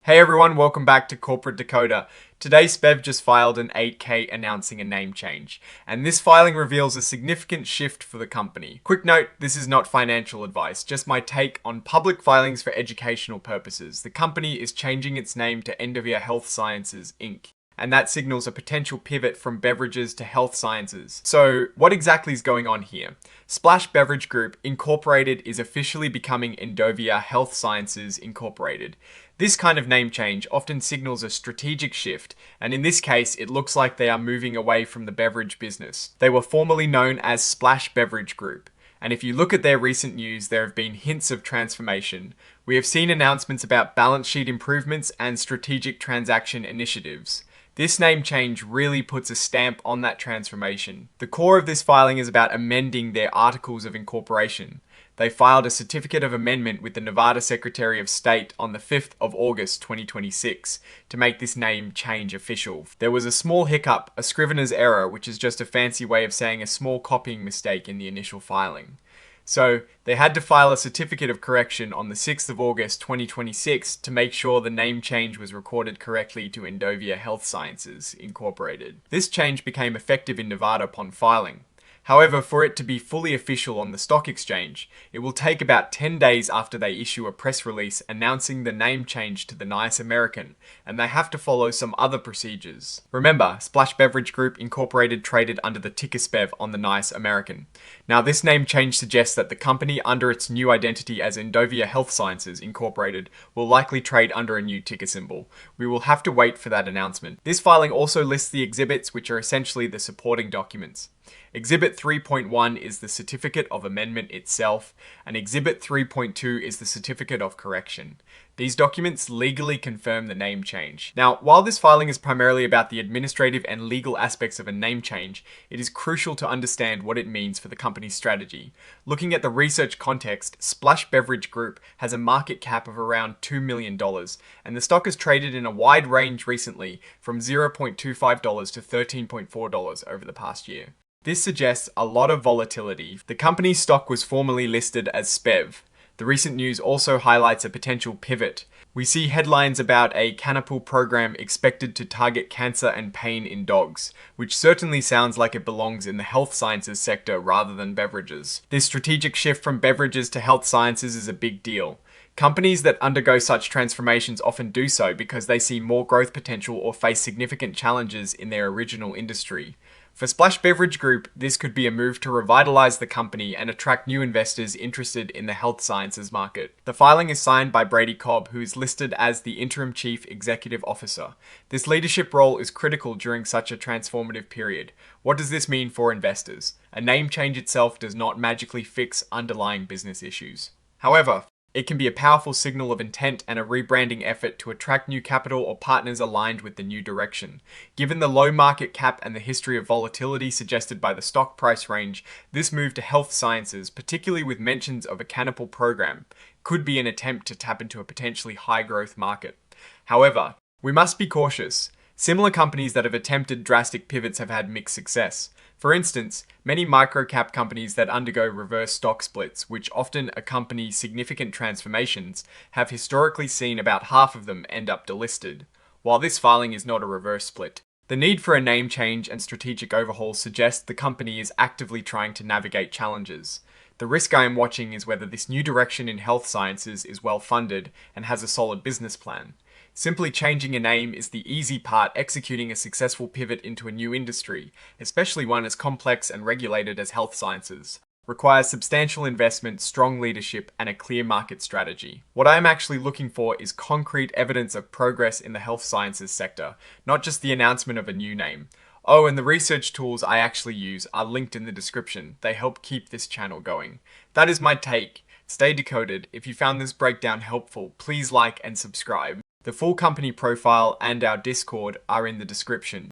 Hey everyone, welcome back to Corporate Decoder. Today SBEV just filed an 8K announcing a name change, and this filing reveals a significant shift for the company. Quick note, this is not financial advice, just my take on public filings for educational purposes. The company is changing its name to Endovia Health Sciences, Inc. And that signals a potential pivot from beverages to health sciences. So what exactly is going on here? Splash Beverage Group Incorporated is officially becoming Endovia Health Sciences Incorporated. This kind of name change often signals a strategic shift, and in this case, it looks like they are moving away from the beverage business. They were formerly known as Splash Beverage Group. And if you look at their recent news, there have been hints of transformation. We have seen announcements about balance sheet improvements and strategic transaction initiatives. This name change really puts a stamp on that transformation. The core of this filing is about amending their articles of incorporation. They filed a certificate of amendment with the Nevada Secretary of State on the 5th of August 2026 to make this name change official. There was a small hiccup, a Scrivener's error, which is just a fancy way of saying a small copying mistake in the initial filing. So they had to file a certificate of correction on the 6th of August 2026 to make sure the name change was recorded correctly to Endovia Health Sciences, Incorporated. This change became effective in Nevada upon filing. However, for it to be fully official on the stock exchange, it will take about 10 days after they issue a press release announcing the name change to the Nice American, and they have to follow some other procedures. Remember, Splash Beverage Group Incorporated traded under the ticker SBEV on the Nice American. Now, this name change suggests that the company under its new identity as Endovia Health Sciences Incorporated will likely trade under a new ticker symbol. We will have to wait for that announcement. This filing also lists the exhibits, which are essentially the supporting documents. Exhibit 3.1 is the Certificate of Amendment itself, and Exhibit 3.2 is the Certificate of Correction. These documents legally confirm the name change. Now, while this filing is primarily about the administrative and legal aspects of a name change, it is crucial to understand what it means for the company's strategy. Looking at the research context, Splash Beverage Group has a market cap of around $2 million, and the stock has traded in a wide range recently from $0.25 to $13.4 over the past year. This suggests a lot of volatility. The company's stock was formerly listed as SBEV. The recent news also highlights a potential pivot. We see headlines about a cannibal program expected to target cancer and pain in dogs, which certainly sounds like it belongs in the health sciences sector rather than beverages. This strategic shift from beverages to health sciences is a big deal. Companies that undergo such transformations often do so because they see more growth potential or face significant challenges in their original industry. For Splash Beverage Group, this could be a move to revitalize the company and attract new investors interested in the health sciences market. The filing is signed by Brady Cobb, who is listed as the Interim Chief Executive Officer. This leadership role is critical during such a transformative period. What does this mean for investors? A name change itself does not magically fix underlying business issues. However, it can be a powerful signal of intent and a rebranding effort to attract new capital or partners aligned with the new direction. Given the low market cap and the history of volatility suggested by the stock price range, this move to health sciences, particularly with mentions of a cannibal program, could be an attempt to tap into a potentially high growth market. However, we must be cautious. Similar companies that have attempted drastic pivots have had mixed success. For instance, many microcap companies that undergo reverse stock splits, which often accompany significant transformations, have historically seen about half of them end up delisted. While this filing is not a reverse split, the need for a name change and strategic overhaul suggests the company is actively trying to navigate challenges. The risk I am watching is whether this new direction in health sciences is well funded and has a solid business plan. Simply changing a name is the easy part. Executing a successful pivot into a new industry, especially one as complex and regulated as health sciences, requires substantial investment, strong leadership, and a clear market strategy. What I am actually looking for is concrete evidence of progress in the health sciences sector, not just the announcement of a new name. Oh, and the research tools I actually use are linked in the description. They help keep this channel going. That is my take. Stay decoded. If you found this breakdown helpful, please like and subscribe. The full company profile and our Discord are in the description.